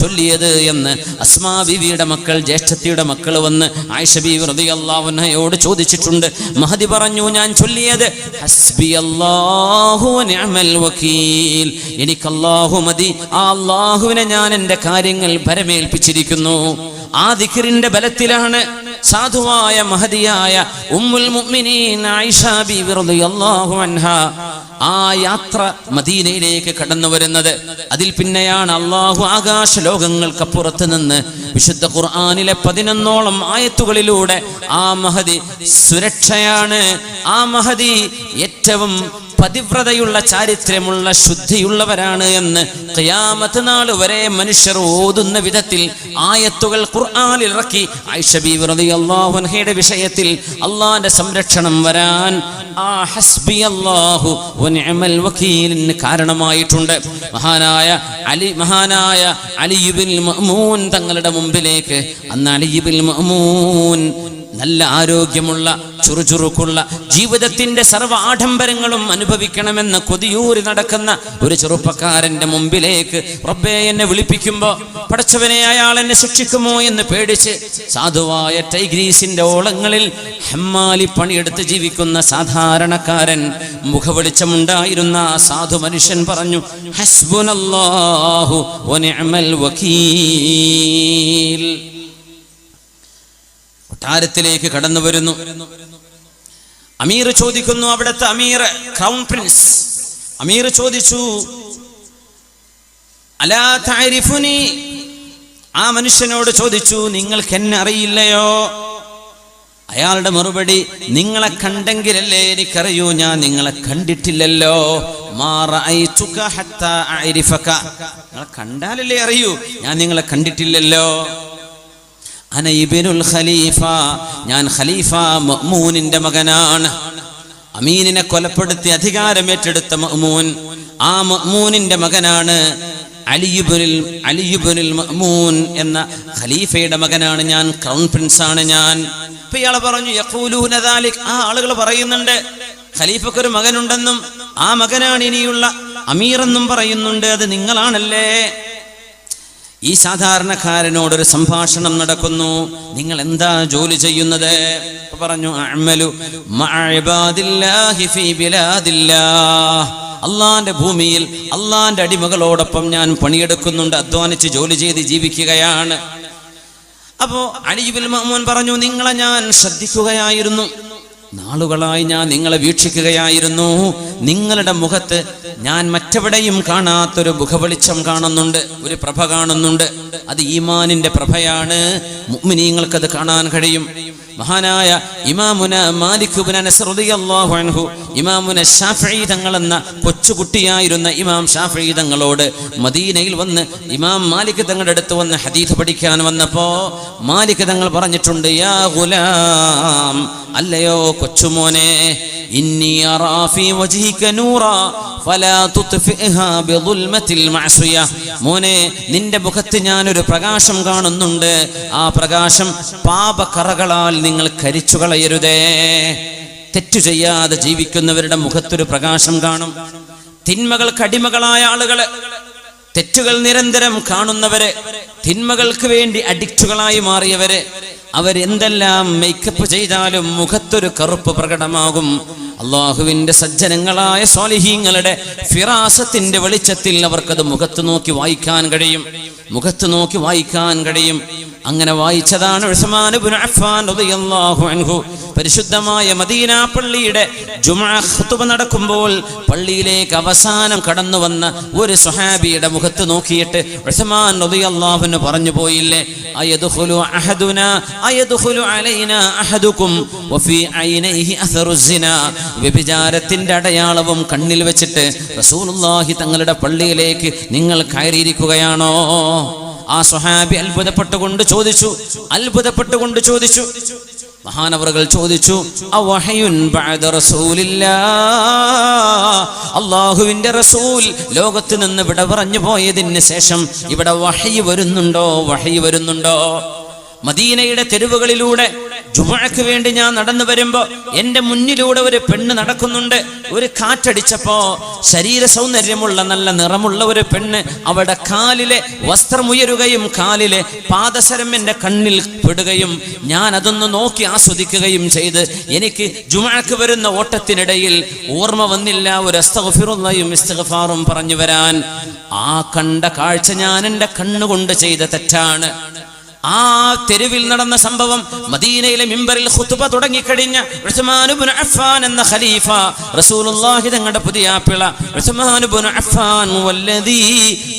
ചൊല്ലിയത് എന്ന് അസ്മാ ബീവിയുടെ മക്കൾ, ജ്യേഷ്ഠത്തിയുടെ മക്കൾ വന്ന് ആയിഷ ബീവി റളിയല്ലാഹു അൻഹയോട് ചോദിച്ചിട്ടുണ്ട്. മഹദി പറഞ്ഞു, ഞാൻ ചൊല്ലിയത് ഹസ്ബിയല്ലാഹു വനിഅമൽ വകീൽ, എനിക്ക് അല്ലാഹു മതി, ആ അല്ലാഹുവിനെ ഞാൻ എൻ്റെ കാര്യങ്ങൾ ഭരമേൽപ്പിച്ചിരിക്കുന്നു. ആ ദിക്റിന്റെ ബലത്തിലാണ് സാധുവായ മഹദിയായ ഉമ്മുൽ മുഅ്മിനീൻ ആയിഷ ബീവി റളിയല്ലാഹു അൻഹ ആ യാത്ര മദീനയിലേക്ക് കടന്നു വരുന്നത്. അതിൽ പിന്നെയാണ് അള്ളാഹു ആകാശ ലോകങ്ങൾക്കപ്പുറത്ത് നിന്ന് വിശുദ്ധ ഖുർആനിലെ 11ഓളം ആയത്തുകളിലൂടെ ആ മഹദി സുരക്ഷയാണ്, ആ മഹദി ഏറ്റവും പതിവ്രതയുള്ള ചാരിത്രമുള്ള ശുദ്ധിയുള്ളവരാണ് എന്ന് ഖിയാമത്ത് നാൾ വരെ മനുഷ്യർ ഓതുന്ന വിധത്തിൽ ആയത്തുകൾ ഖുർആനിൽ ഇറക്കി ആയിഷ ബീവി റളിയല്ലാഹു അൻഹയുടെ വിഷയത്തിൽ അള്ളാന്റെ സംരക്ഷണം വരാൻ ആ ഹസ്ബിയല്ലാഹു വനിഅമൽ വകീലിന് കാരണമായിട്ടുണ്ട്. മഹാനായ അലി ഇബ്നുൽ മഅ്മൂൻ തങ്ങളുടെ മുമ്പിലേക്ക്, അന്ന് അലി ഇബ്നുൽ മഅ്മൂൻ നല്ല ആരോഗ്യമുള്ള ചുറുചുറുക്കുള്ള ജീവിതത്തിന്റെ സർവ്വ ആഡംബരങ്ങളും അനുഭവിക്കണമെന്ന് കൊതിയൂരി നടക്കുന്ന ഒരു ചെറുപ്പക്കാരന്റെ മുമ്പിലേക്ക് റബ്ബേ എന്നെ വിളിപ്പിക്കുമ്പോ പടച്ചവനെ അയാൾ എന്നെ ശിക്ഷിക്കുമോ എന്ന് പേടിച്ച് സാധുവായ ടൈഗ്രീസിന്റെ ഓളങ്ങളിൽ ഹമ്മാലി പണിയെടുത്ത് ജീവിക്കുന്ന സാധാരണക്കാരൻ, മുഖവെളിച്ചമുണ്ടായിരുന്ന ആ സാധു മനുഷ്യൻ പറഞ്ഞു, ഹസ്ബുനല്ലാഹു വനിഅമൽ വകീൽ. കൊട്ടാരത്തിലേക്ക് കടന്നു വരുന്നു. അമീർ ചോദിക്കുന്നു, അവിടുത്തെ അമീർ ക്രൗൺ പ്രിൻസ് അമീർ ചോദിച്ചു, അലാ തഅരിഫുനി, ആ മനുഷ്യനോട് ചോദിച്ചു, നിങ്ങൾക്ക് എന്നെ അറിയില്ലയോ? അയാളുടെ മറുപടി, നിങ്ങളെ കണ്ടെങ്കിലല്ലേ എനിക്കറിയൂ, ഞാൻ നിങ്ങളെ കണ്ടിട്ടില്ലല്ലോ. മാ റഅയ്തുക ഹത്താ അഅരിഫക, നിങ്ങളെ കണ്ടാലല്ലേ അറിയൂ, ഞാൻ നിങ്ങളെ കണ്ടിട്ടില്ലല്ലോ. അന ഇബ്നുൽ ഖലീഫ, ഞാൻ ഖലീഫ മഅ്മൂനിന്റെ മകനാണ്. അമീനിനെ കൊലപ്പെടുത്തി അധികാരം ഏറ്റെടുത്ത മഅ്മൂൻ, ആ മഅ്മൂനിന്റെ മകനാണ്. അലി ഇബ്നുൽ മഅ്മൂൻ എന്ന ഖലീഫയുടെ മകനാണ് ഞാൻ, ക്രൗൺ പ്രിൻസ് ആണ് ഞാൻ. ഇപ്പൊ ഇയാൾ പറഞ്ഞു, യഖൂലൂന ദാലിക്, ആ ആളുകൾ പറയുന്നുണ്ട് ഖലീഫക്കൊരു മകനുണ്ടെന്നും ആ മകനാണ് ഇനിയുള്ള അമീറെന്നും പറയുന്നുണ്ട്, അത് നിങ്ങളാണല്ലേ? ഈ സാധാരണക്കാരനോടൊരു സംഭാഷണം നടക്കുന്നു, നിങ്ങൾ എന്താ ജോലി ചെയ്യുന്നത്? പറഞ്ഞു, അഅമലു മഅ ഇബാദില്ലാഹി ഫീ ബിലാദില്ലാഹ്, അള്ളാന്റെ ഭൂമിയിൽ അള്ളാന്റെ അടിമകളോടൊപ്പം ഞാൻ പണിയെടുക്കുന്നുണ്ട്, അധ്വാനിച്ച് ജോലി ചെയ്ത് ജീവിക്കുകയാണ്. അപ്പോ അലി ഇബ്നുൽ മഅ്മൂൻ പറഞ്ഞു, നിങ്ങളെ ഞാൻ ശ്രദ്ധിക്കുകയായിരുന്നു, നാളുകളായി ഞാൻ നിങ്ങളെ വീക്ഷിക്കുകയായിരുന്നു. നിങ്ങളുടെ മുഖത്ത് ഞാൻ മറ്റെവിടെയും കാണാത്തൊരു മുഖവെളിച്ചം കാണുന്നുണ്ട്, ഒരു പ്രഭ കാണുന്നുണ്ട്. അത് ഈമാനിന്റെ പ്രഭയാണ്. മുഅ്മിനീങ്ങൾക്കത് കാണാൻ കഴിയും. മഹാനായ ഇമാമുന മാലിക് ഇബ്നു അനസ് റളിയല്ലാഹു അൻഹു, ഇമാമുന ശാഫിഈ തങ്ങൾ എന്ന കൊച്ചുകുട്ടിയായിരുന്ന ഇമാം ശാഫിഈ തങ്ങളോട് മദീനയിൽ വന്ന് ഇമാം മാലിക് തങ്ങളുടെ അടുത്ത് വന്ന് ഹദീസ് പഠിക്കാൻ വന്നപ്പോ മാലിക് തങ്ങൾ പറഞ്ഞിട്ടുണ്ട്, യാ ഗുലാം, അല്ലയോ കൊച്ചുമോനെ, ഇന്നി അറാ ഫീ വജ്ഹിക നൂറാ ഫലാ തുത്ഫിഅഹാ ബിദുൽമത്തിൽ മഅസിയ, മോനെ നിന്റെ മുഖത്ത് ഞാനൊരു പ്രകാശം കാണുന്നുണ്ട്, ആ പ്രകാശം പാപക്കറകളാൽ നിങ്ങൾ കരിച്ചു കളയരുതേ. തെറ്റു ചെയ്യാതെ ജീവിക്കുന്നവരുടെ മുഖത്തൊരു പ്രകാശം കാണും. തിന്മകൾക്ക് അടിമകളായ ആളുകള്, തെറ്റുകൾ നിരന്തരം കാണുന്നവര്, തിന്മകൾക്ക് വേണ്ടി അഡിക്റ്റുകളായി മാറിയവര്, അവരെന്തെല്ലാം മേക്കപ്പ് ചെയ്താലും മുഖത്തൊരു കറുപ്പ് പ്രകടമാകും. അള്ളാഹുവിന്റെ സജ്ജനങ്ങളായ സ്വാലിഹീങ്ങളുടെ ഫിറാസത്തിന്റെ വെളിച്ചത്തിൽ അവർക്കത് മുഖത്ത് നോക്കി വായിക്കാൻ കഴിയും, മുഖത്ത് നോക്കി വായിക്കാൻ കഴിയും. അങ്ങനെ വായിച്ചതാണ് ഉസ്മാൻ ഇബ്നു അഫ്ഫാൻ റളിയല്ലാഹു അൻഹു. പരിശുദ്ധമായ മദീന പള്ളിയുടെ ജുമുഅ ഖുതുബ നടക്കുമ്പോൾ പള്ളിയിലേക്ക് അവസാനം കടന്നു വന്ന ഒരു സ്വഹാബിയുടെ മുഖത്ത് നോക്കിയിട്ട് ഉസ്മാൻ റളിയല്ലാഹു അൻഹു പറഞ്ഞു പോയില്ലേ, അയദ്ഖുലു അഹദുനാ അയദ്ഖുലു അലൈനാ അഹദുകും വഫീ ഐനൈഹി അസറു സിനാ, വ്യഭിചാരത്തിന്റെ അടയാളവും കണ്ണിൽ വെച്ചിട്ട് റസൂലുള്ളാഹി തങ്ങളുടെ പള്ളിയിലേക്ക് നിങ്ങൾ കയറിയിരിക്കുകയാണോ? ആ സ്വഹാബി അത്ഭുതപ്പെട്ടുകൊണ്ട് ചോദിച്ചു. മഹാനവറുകൾ ചോദിച്ചു, അവഹയുൻ ബഅദ റസൂലില്ലാഹ്, അല്ലാഹുവിന്റെ റസൂൽ ലോകത്ത് നിന്ന് വിട പറഞ്ഞു പോയതിന് ശേഷം ഇവിടെ വഹയി വരുന്നുണ്ടോ? മദീനയുടെ തെരുവുകളിലൂടെ ജുമുഅക്ക് വേണ്ടി ഞാൻ നടന്നു വരുമ്പോ എന്റെ മുന്നിലൂടെ ഒരു പെണ്ണ് നടക്കുന്നുണ്ട്. ഒരു കാറ്റടിച്ചപ്പോ ശരീര സൗന്ദര്യമുള്ള നല്ല നിറമുള്ള ഒരു പെണ്ണ്, അവിടെ കാലിലെ വസ്ത്രമുയരുകയും കാലിലെ പാദസരം എന്റെ കണ്ണിൽ പെടുകയും ഞാൻ അതൊന്ന് നോക്കി ആസ്വദിക്കുകയും ചെയ്ത് എനിക്ക് ജുമുഅക്ക് വരുന്ന ഓട്ടത്തിനിടയിൽ ഓർമ്മ വന്നില്ല ഒരു അസ്തഗ്ഫിറുല്ലാഹും ഇസ്തിഗ്ഫാറും പറഞ്ഞു വരാൻ. ആ കണ്ട കാഴ്ച ഞാൻ എന്റെ കണ്ണുകൊണ്ട് ചെയ്ത തെറ്റാണ്. ആ തെരുവിൽ നടന്ന സംഭവം മദീനയിലെ മിമ്പറിൽ ഖുതുബ തുടങ്ങിക്കഴിഞ്ഞ ഉസ്മാൻ ഇബ്നു അഫ്ഫാൻ എന്ന ഖലീഫ റസൂലുള്ളാഹി തങ്ങളുടെ പുതിയാപ്പിള ഉസ്മാൻ ഇബ്നു അഫ്ഫാൻ വല്ലദീ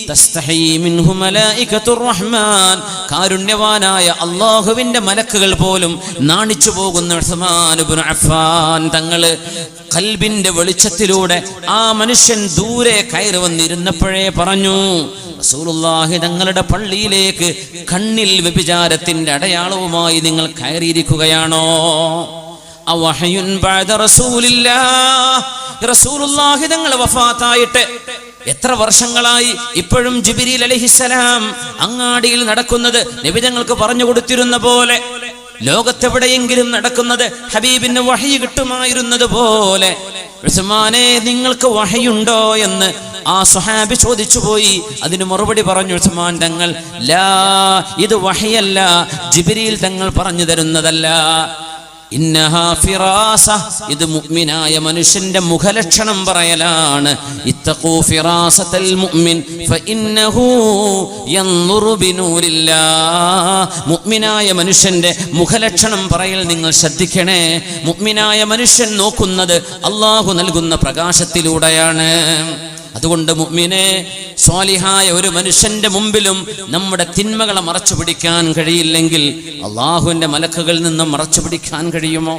തസ്തഹി മിൻഹു മലായികത്തുർ റഹ്മാൻ, കാരുണ്യവാനായ അല്ലാഹുവിന്റെ മലക്കുകൾ പോലും നാണിച്ചു പോകുന്ന ഉസ്മാൻ ഇബ്നു അഫ്ഫാൻ തങ്ങള് ഖൽബിന്റെ വെളിച്ചത്തിലൂടെ ആ മനുഷ്യൻ ദൂരെ കയറി വന്നിരുന്നപ്പോഴേ പറഞ്ഞു, റസൂലുള്ളാഹി തങ്ങളുടെ പള്ളിയിലേക്ക് കണ്ണിൽ വ്യഭിചാരത്തിന്റെ അടയാളവുമായി നിങ്ങൾ കയറിയിരിക്കുകയാണോ? അവഹയുൻ ബഅദ റസൂലില്ലാഹ്, റസൂലുള്ളാഹി തങ്ങൾ വഫാത്തായിട്ട് എത്ര വർഷങ്ങളായി? ഇപ്പോഴും ജിബ്രീൽ അലൈഹിസ്സലാം അങ്ങാടിയിൽ നടക്കുന്നത് നബി തങ്ങൾക്ക് പറഞ്ഞു കൊടുത്തിരുന്ന പോലെ, ലോകത്തെവിടെയെങ്കിലും നടക്കുന്നത് ഹബീബിന് വഹയി കിട്ടുമായിരുന്നത് പോലെ, ഉസ്മാനെ നിങ്ങൾക്ക് വഹയുണ്ടോ എന്ന് ആ സ്വഹാബി ചോദിച്ചു പോയി. അതിന് മറുപടി പറഞ്ഞു ഉസ്മാൻ തങ്ങൾ, ലാ, ഇത് വഹയല്ല, ജിബ്രീൽ തങ്ങൾ പറഞ്ഞു തരുന്നതല്ല. ഇന്നഹാ ഫിറാസ, ഇത് മുഅ്മിനായ മനുഷ്യന്റെ മുഖലക്ഷണം പറയലാണ്. ഇത്തഖൂ ഫിറാസത്തൽ മുഅ്മിൻ ഫഇന്നഹു യൻദുറു ബിനൂരില്ലാഹ്, മുഅ്മിനായ മനുഷ്യന്റെ മുഖലക്ഷണം പറയൽ നിങ്ങൾ ശ്രദ്ധിക്കണേ. മുഅ്മിനായ മനുഷ്യൻ നോക്കുന്നത് അല്ലാഹു നൽകുന്ന പ്രകാശത്തിലൂടെയാണ്. അതുകൊണ്ട് മുഅ്മിനെ, സ്വാലിഹായ ഒരു മനുഷ്യന്റെ മുമ്പിലും നമ്മുടെ തിന്മകളെ മറച്ചു പിടിക്കാൻ കഴിയില്ലെങ്കിൽ അല്ലാഹുവിന്റെ മലക്കുകളിൽ നിന്ന് മറച്ചു പിടിക്കാൻ കഴിയുമോ?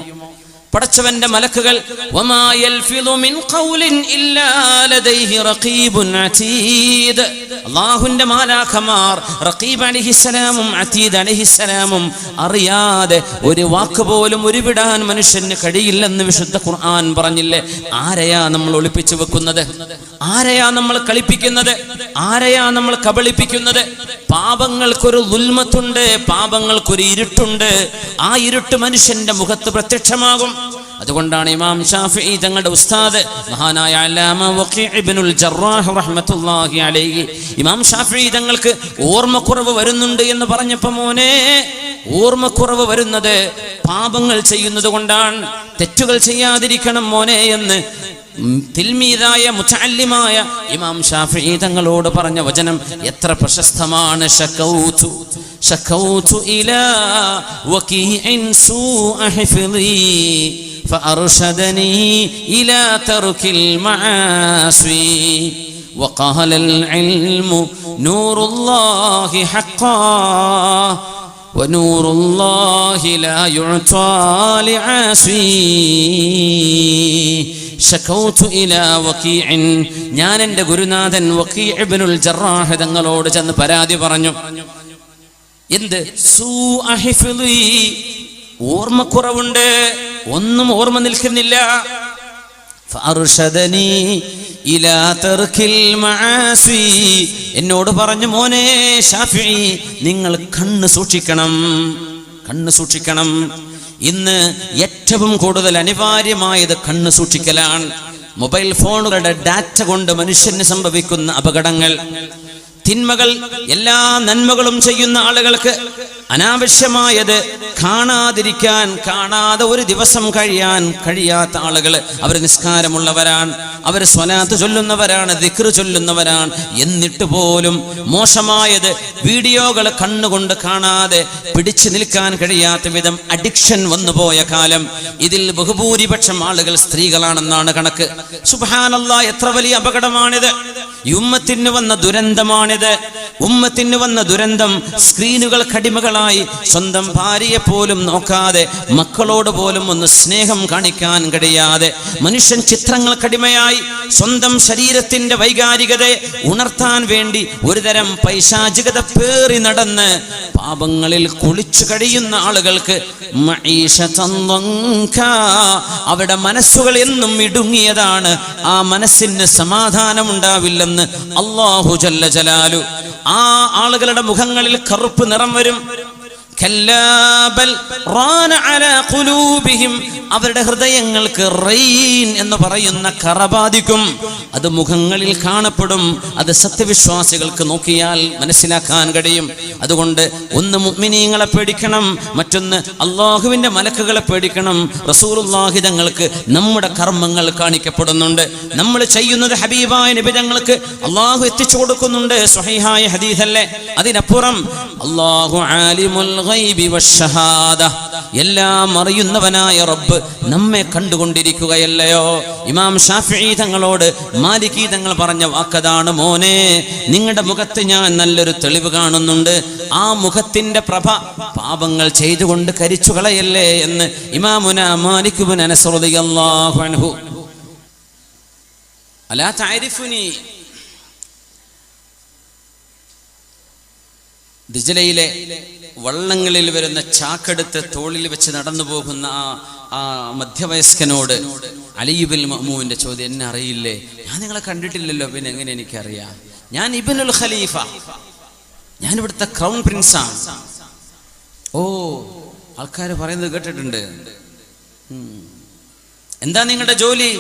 പടച്ചവന്റെ മലക്കുകൾ വമാ യൽഫിദു മിൻ ഖൗലിൻ ഇല്ലാ ലദൈഹി റഖീബുൻ അതീദ്, അല്ലാഹുവിന്റെ മാലാഖമാർ റഖീബ് അലൈഹിസ്സലാമും അതീദ് അലൈഹിസ്സലാമും അറിയാതെ ഒരു വാക്ക് പോലും ഉരുവിടാൻ മനുഷ്യന് കഴിയില്ലെന്ന് വിശുദ്ധ ഖുർആൻ പറഞ്ഞില്ലേ? ആരെയാ നമ്മൾ ഒളിപ്പിച്ചു വെക്കുന്നത്? ആരെയാ നമ്മൾ കളിപ്പിക്കുന്നത്? ആരെയാ നമ്മൾ കബളിപ്പിക്കുന്നത്? പാപങ്ങൾക്കൊരു ദുൽമത്തുണ്ട്, പാപങ്ങൾക്കൊരു ഇരുട്ടുണ്ട്. ആ ഇരുട്ട് മനുഷ്യന്റെ മുഖത്ത് പ്രത്യക്ഷമാകും. അതുകൊണ്ടാണ് ഇമാം ഷാഫിഈ തങ്ങളുടെ ഉസ്താദ് മഹാനായ അല്ലാമ വഖീ ഇബ്നുൽ ജറാഹ് റഹ്മത്തുള്ളാഹി അലൈഹി, ഇമാം ഷാഫിഈ തങ്ങൾക്ക് ഓർമ്മക്കുറവ് വരുന്നുണ്ട് എന്ന് പറഞ്ഞപ്പോൾ, മോനെ, ഓർമ്മക്കുറവ് വരുന്നത് പാപങ്ങൾ ചെയ്യുന്നത് കൊണ്ടാണ്, തെറ്റുകൾ ചെയ്യാതിരിക്കണം മോനെ എന്ന് തിൽമീദായ മുതഅല്ലിമായ ഇമാം ഷാഫിഈ തങ്ങളോട് പറഞ്ഞ വചനം എത്ര പ്രശസ്തമാണ്. ശകൗതു ഇലാ വകീഇൻ സൂഅ ഹിഫ്ളി ഫഅർശദനി ഇലാ തർകിൽ മആസി വഖാലൽ ഇൽമു നൂറുല്ലാഹി ഹഖ്ഖാ വനൂറുല്ലാഹി ലാ യുഅതാ ലിആസി. ശകൗതു ഇലാ വകീഇൻ, ഞാൻ എൻ്റെ ഗുരുനാഥൻ വകീ ഇബ്നുൽ ജറാഹ് തങ്ങളോട് ചെന്ന് പരാതി പറഞ്ഞു. എന്ത്? സൂഅ ഹിഫ്ളി, ഓർമ്മക്കുറവുണ്ട്, ഒന്നും ഓർമ്മ നിൽക്കുന്നില്ല. ഫഅർശദനി ഇലാ തർകിൽ മആസി, എന്നോട് പറഞ്ഞു, മോനെ ഷാഫിഈ, നിങ്ങൾ കണ്ണ് സൂക്ഷിക്കണം, കണ്ണ് സൂക്ഷിക്കണം. ഇന്ന് ഏറ്റവും കൂടുതൽ അനിവാര്യമായത് കണ്ണ് സൂക്ഷിക്കലാണ്. മൊബൈൽ ഫോണുകളുടെ ഡാറ്റ കൊണ്ട് മനുഷ്യന് സംഭവിക്കുന്ന അപകടങ്ങൾ, തിന്മകൾ, എല്ലാ നന്മകളും ചെയ്യുന്ന ആളുകൾക്ക് അനാവശ്യമായത് കാണാതിരിക്കാൻ, കാണാതെ ഒരു ദിവസം കഴിയാൻ കഴിയാത്ത ആളുകൾ, അവർ നിസ്കാരമുള്ളവരാണ്, അവർ സ്വലാത്ത് ചൊല്ലുന്നവരാണ്, ദിക്ർ ചൊല്ലുന്നവരാണ്, എന്നിട്ട് പോലും മോശമായത് വീഡിയോകൾ കണ്ണുകൊണ്ട് കാണാതെ പിടിച്ചു നിൽക്കാൻ കഴിയാത്ത വിധം അഡിക്ഷൻ വന്നുപോയ കാലം. ഇതിൽ ബഹുഭൂരിപക്ഷം ആളുകൾ സ്ത്രീകളാണെന്നാണ് കണക്ക്. സുബ്ഹാനല്ലാഹ്, എത്ര വലിയ അപകടമാണിത്! ഈ ഉമ്മത്തിന് വന്ന ദുരന്തമാണിത്. ഉമ്മത്തിന് വന്ന ദുരന്തം. സ്ക്രീനുകൾ കടിമകളായി, സ്വന്തം ഭാര്യയെ പോലും നോക്കാതെ, മക്കളോട് പോലും ഒന്ന് സ്നേഹം കാണിക്കാൻ കഴിയാതെ, മനുഷ്യൻ ചിത്രങ്ങൾ കടിമയായി സ്വന്തം ശരീരത്തിന്റെ വൈകാരികതയെ ഉണർത്താൻ വേണ്ടി ഒരുതരം പൈശാചികത പേറി നടന്ന് പാപങ്ങളിൽ കുളിച്ചു കഴിയുന്ന ആളുകൾക്ക് അവരുടെ മനസ്സുകൾ എന്നും ഇടുങ്ങിയതാണ്. ആ മനസ്സിന് സമാധാനം ഉണ്ടാവില്ലെന്ന് അല്ലാഹു ജല്ല ജലാലു. ആ ആളുകളുടെ മുഖങ്ങളിൽ കറുപ്പ് നിറം വരും. കല്ലാ ബൽ റാന അലാ ഖുലൂബിഹിം, അവരുടെ ഹൃദയങ്ങൾക്ക് റൈൻ എന്ന് പറയുന്ന കറ ബാധിക്കും. അത് മുഖങ്ങളിൽ കാണപ്പെടും. അത് സത്യവിശ്വാസികൾക്ക് നോക്കിയാൽ മനസ്സിലാക്കാൻ കഴിയും. അതുകൊണ്ട് ഒന്ന് മുഅ്മിനീങ്ങളെ പേടിക്കണം, മറ്റൊന്ന് അള്ളാഹുവിന്റെ മലക്കുകളെ പേടിക്കണം. റസൂലുള്ളാഹി തങ്ങൾക്ക് നമ്മുടെ കർമ്മങ്ങൾ കാണിക്കപ്പെടുന്നുണ്ട്. നമ്മൾ ചെയ്യുന്നത് ഹബീബായ നബി തങ്ങൾക്ക് അള്ളാഹു എത്തിച്ചു കൊടുക്കുന്നുണ്ട്. സ്വഹീഹായ ഹദീസല്ലേ. അതിനപ്പുറം അല്ലാഹു ആലിമുൽ ഗൈബി വശ്ശഹാദ, എല്ലാം അറിയുന്നവനായ റബ്ബ് നമ്മെ കണ്ടുകൊണ്ടിരിക്കുകയല്ലയോ? ഇമാം ഷാഫിഈ തങ്ങളോട് മാലികി തങ്ങൾ പറഞ്ഞ വാക്കതാണ്, മോനെ നിങ്ങളുടെ മുഖത്ത് ഞാൻ നല്ലൊരു തെളിവ് കാണുന്നുണ്ട്. ആ മുഖത്തിന്റെ പ്രഭ പാപങ്ങൾ ചെയ്തുകൊണ്ട് കരിച്ചു കളയല്ലേ എന്ന് ഇമാമുനാ മാലിക് ഇബ്നു അനസ് റളിയല്ലാഹു അൻഹു. അലാ തഅരിഫുനി, ദിജ്ലയിലെ വള്ളങ്ങളിൽ വരുന്ന ചാക്കെടുത്ത് തോളിൽ വെച്ച് നടന്നു പോകുന്ന ആ മധ്യവയസ്കനോട് അലി ഇബ്നുൽ മഅ്മൂന്റെ ചോദ്യം, എന്നെ അറിയില്ലേ? ഞാൻ നിങ്ങളെ കണ്ടിട്ടില്ലല്ലോ, പിന്നെ എങ്ങനെ എനിക്കറിയാം? ഞാൻ ഇബ്നുൽ ഖലീഫ, ഞാൻ ഇവിടുത്തെ ക്രൗൺ പ്രിൻസാണ്. ഓ, ആൾക്കാർ പറയുന്നത് കേട്ടിട്ടുണ്ട്. എന്താ നിങ്ങളുടെ ജോലി?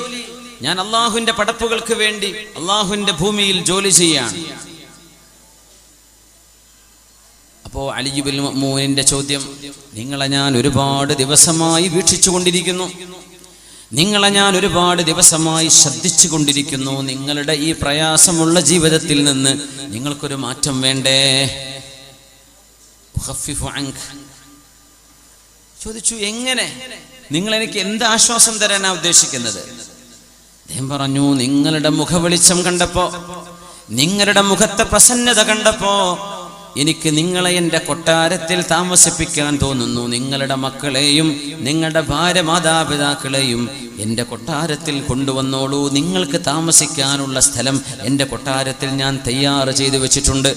ഞാൻ അള്ളാഹുവിന്റെ പടപ്പുകൾക്ക് വേണ്ടി അള്ളാഹുവിന്റെ ഭൂമിയിൽ ജോലി ചെയ്യാണ്. അപ്പോ അലി ഇബ്നുൽ മഅ്മൂനിന്റെ ചോദ്യം, നിങ്ങളെ ഞാൻ ഒരുപാട് ദിവസമായി വീക്ഷിച്ചു കൊണ്ടിരിക്കുന്നു, നിങ്ങളെ ഞാൻ ഒരുപാട് ദിവസമായി ശ്രദ്ധിച്ചു കൊണ്ടിരിക്കുന്നു. നിങ്ങളുടെ ഈ പ്രയാസമുള്ള ജീവിതത്തിൽ നിന്ന് നിങ്ങൾക്കൊരു മാറ്റം വേണ്ടേ? ചോദിച്ചു, എങ്ങനെ? നിങ്ങൾ എനിക്ക് എന്ത് ആശ്വാസം തരാനാ ഉദ്ദേശിക്കുന്നത്? അദ്ദേഹം പറഞ്ഞു, നിങ്ങളുടെ മുഖവെളിച്ചം കണ്ടപ്പോ, നിങ്ങളുടെ മുഖത്തെ പ്രസന്നത കണ്ടപ്പോ എനിക്ക് നിങ്ങളെ എൻ്റെ കൊട്ടാരത്തിൽ താമസിപ്പിക്കാൻ തോന്നുന്നു. നിങ്ങളുടെ മക്കളെയും നിങ്ങളുടെ ഭാര്യ മാതാപിതാക്കളെയും എൻ്റെ കൊട്ടാരത്തിൽ കൊണ്ടുവന്നോളൂ. നിങ്ങൾക്ക് താമസിക്കാനുള്ള സ്ഥലം എൻ്റെ കൊട്ടാരത്തിൽ ഞാൻ തയ്യാർ ചെയ്തു വെച്ചിട്ടുണ്ട്.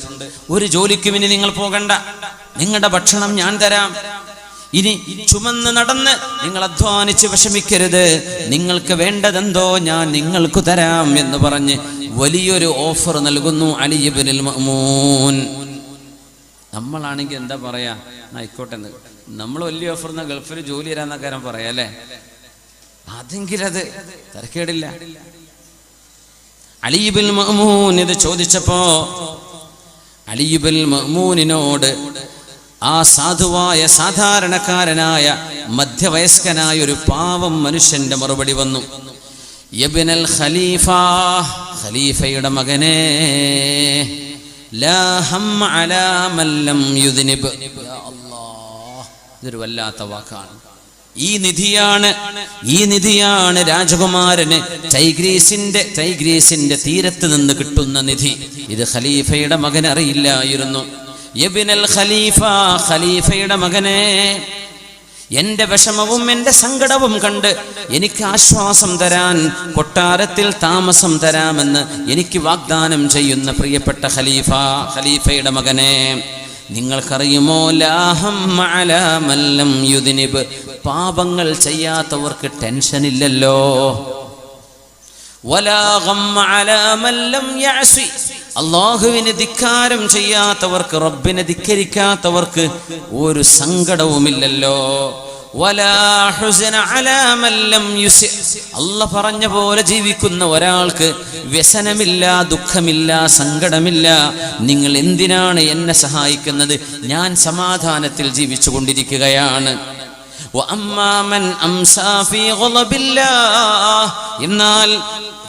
ഒരു ജോലിക്കും ഇനി നിങ്ങൾ പോകണ്ട, നിങ്ങളുടെ ഭക്ഷണം ഞാൻ തരാം. ഇനി ചുമന്ന് നടന്ന് നിങ്ങൾ അധ്വാനിച്ച് വിഷമിക്കരുത്, നിങ്ങൾക്ക് വേണ്ടതെന്തോ ഞാൻ നിങ്ങൾക്ക് തരാം എന്ന് പറഞ്ഞ് വലിയൊരു ഓഫർ നൽകുന്നു അലി ഇബ്നുൽ മഅ്മൂൻ. നമ്മളാണെങ്കിൽ എന്താ പറയാ, ആയിക്കോട്ടെ, നമ്മൾ വലിയ ഓഫർ എന്നാ ഗൾഫിൽ ജോലി തരാന്നക്കാരം പറയാ അല്ലേ? അതെങ്കിലും അത് തരക്കേടില്ല. അലി ഇബ്നുൽ മഅ്മൂൻ ഇത് ചോദിച്ചപ്പോ അലി ഇബ്നുൽ മഅ്മൂനിനോട് ആ സാധുവായ സാധാരണക്കാരനായ മധ്യവയസ്കനായ ഒരു പാവം മനുഷ്യന്റെ മറുപടി വന്നു, യബ്നൽ ഖലീഫ, ഖലീഫയുടെ മകനെ, ലാ ഹമ്മ അലാ മൻ ലം യുദ്നിബ്. യാ അല്ലാഹ്, ഇതൊരു വല്ലാത്ത വാക്കാണ്. ഈ നിധിയാണ് രാജകുമാരന് ടൈഗ്രീസിന്റെ തീരത്ത് നിന്ന് കിട്ടുന്ന നിധി. ഇത് ഖലീഫയുടെ മകൻ അറിയില്ലായിരുന്നു. യബ്നൽ ഖലീഫ, ഖലീഫയുടെ മകനെ, എന്റെ വിഷമവും എന്റെ സങ്കടവും കണ്ട് എനിക്ക് ആശ്വാസം തരാൻ കൊട്ടാരത്തിൽ താമസം തരാമെന്ന് എനിക്ക് വാഗ്ദാനം ചെയ്യുന്ന പ്രിയപ്പെട്ട ഖലീഫ, ഖലീഫയുടെ മകനെ, നിങ്ങൾക്കറിയുമോ, ലാ ഹമ്മ അലാ മൻ ലം യുദ്നിബ്, പാപങ്ങൾ ചെയ്യാത്തവർക്ക് ടെൻഷൻ ഇല്ലല്ലോ. വലാ ഗമ്മ അലാ മൻ ലം യഅസി, അല്ലാഹുവിനെ ധിക്കാരം ചെയ്യാത്തവർക്ക്, റബ്ബിനെ ധിക്കരിക്കാത്തവർക്ക് ഒരു സങ്കടവുമില്ലല്ലോ. വലാ ഹുസ്ന അലാ മൻ ലം യുസി, അല്ലാഹ് പറഞ്ഞ പോലെ ജീവിക്കുന്ന ഒരാൾക്ക് വ്യസനമില്ല, ദുഃഖമില്ല, സങ്കടമില്ല. നിങ്ങൾ എന്തിനാണ് എന്നെ സഹായിക്കുന്നത്? ഞാൻ സമാധാനത്തിൽ ജീവിച്ചു കൊണ്ടിരിക്കുകയാണ്. എന്നാൽ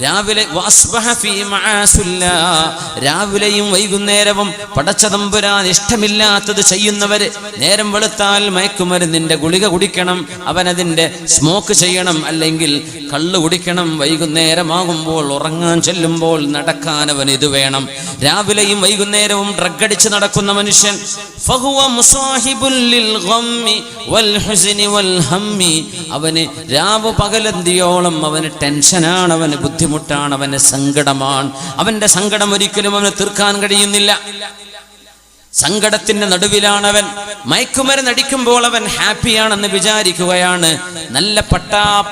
രാവിലെ രാവിലെയും വൈകുന്നേരവും പടച്ചതമ്പുരാൻ ഇഷ്ടമില്ലാത്തത് ചെയ്യുന്നവര്, നേരം വെളുത്താൽ മയക്കുമരുന്നിന്റെ ഗുളിക കുടിക്കണം, അവനതിന്റെ സ്മോക്ക് ചെയ്യണം, അല്ലെങ്കിൽ കള്ളു കുടിക്കണം. വൈകുന്നേരമാകുമ്പോൾ ഉറങ്ങാൻ ചെല്ലുമ്പോൾ നടക്കാൻ അവൻ ഇത് വേണം. രാവിലെയും വൈകുന്നേരവും ഡ്രഗ് അടിച്ച് നടക്കുന്ന മനുഷ്യൻ, അവന് രാവ് പകലന്തിയോളം അവന് ടെൻഷനാണ്, അവന് ബുദ്ധിമുട്ടാണ്, അവന് സങ്കടമാണ്. അവന്റെ സങ്കടം ഒരിക്കലും അവന് തീർക്കാൻ കഴിയുന്നില്ല. സങ്കടത്തിന്റെ നടുവിലാണവൻ. മയക്കുമരുന്ന് അടിക്കുമ്പോൾ അവൻ ഹാപ്പിയാണെന്ന് വിചാരിക്കുകയാണ്. നല്ല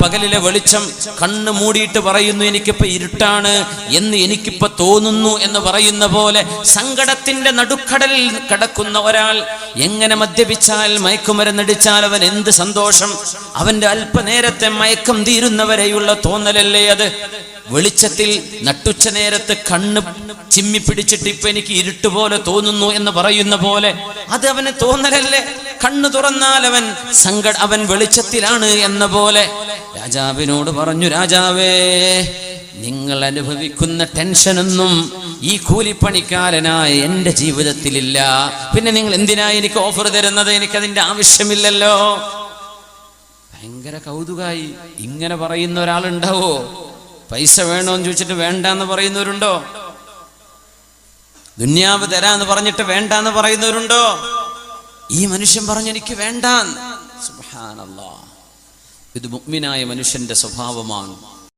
പകലിലെ വെളിച്ചം കണ്ണ് മൂടിയിട്ട് പറയുന്നു എനിക്കിപ്പോ ഇരുട്ടാണ് എന്ന് എനിക്കിപ്പോ തോന്നുന്നു എന്ന് പറയുന്ന പോലെ സങ്കടത്തിന്റെ നടുക്കടലിൽ കിടക്കുന്ന ഒരാൾ എങ്ങനെ മദ്യപിച്ചാൽ, മയക്കുമരുന്നടിച്ചാൽ അവൻ എന്ത് സന്തോഷം. അവന്റെ അല്പനേരത്തെ മയക്കം തീരുന്നവരെയുള്ള തോന്നലല്ലേ അത്. വെളിച്ചത്തിൽ നട്ടുച്ച നേരത്ത് കണ്ണ് ചിമ്മി പിടിച്ചിട്ട് ഇപ്പൊ എനിക്ക് ഇരുട്ടുപോലെ തോന്നുന്നു എന്ന് പറയുന്ന പോലെ അത് അവന് തോന്നലല്ലേ. കണ്ണു തുറന്നാൽ അവൻ വെളിച്ചത്തിലാണ് എന്ന പോലെ. രാജാവിനോട് പറഞ്ഞു, രാജാവേ, നിങ്ങൾ അനുഭവിക്കുന്ന ടെൻഷനൊന്നും ഈ കൂലിപ്പണിക്കാരനായ എന്റെ ജീവിതത്തിലില്ല. പിന്നെ നിങ്ങൾ എന്തിനാ എനിക്ക് ഓഫർ തരുന്നത്? എനിക്കതിന്റെ ആവശ്യമില്ലല്ലോ. ഭയങ്കര കൗതുകായി. ഇങ്ങനെ പറയുന്ന ഒരാളുണ്ടാവോ? പൈസ വേണോന്ന് ചോദിച്ചിട്ട് വേണ്ടാന്ന് പറയുന്നവരുണ്ടോ? ദുന്യാവ് തരാന്ന് പറഞ്ഞിട്ട് വേണ്ടാന്ന് പറയുന്നവരുണ്ടോ? ഈ മനുഷ്യൻ പറഞ്ഞു എനിക്ക് വേണ്ടാന്ന്. സുബ്ഹാനല്ലാഹ്. ഇത് മുഅ്മിനായ മനുഷ്യന്റെ സ്വഭാവമാണ്.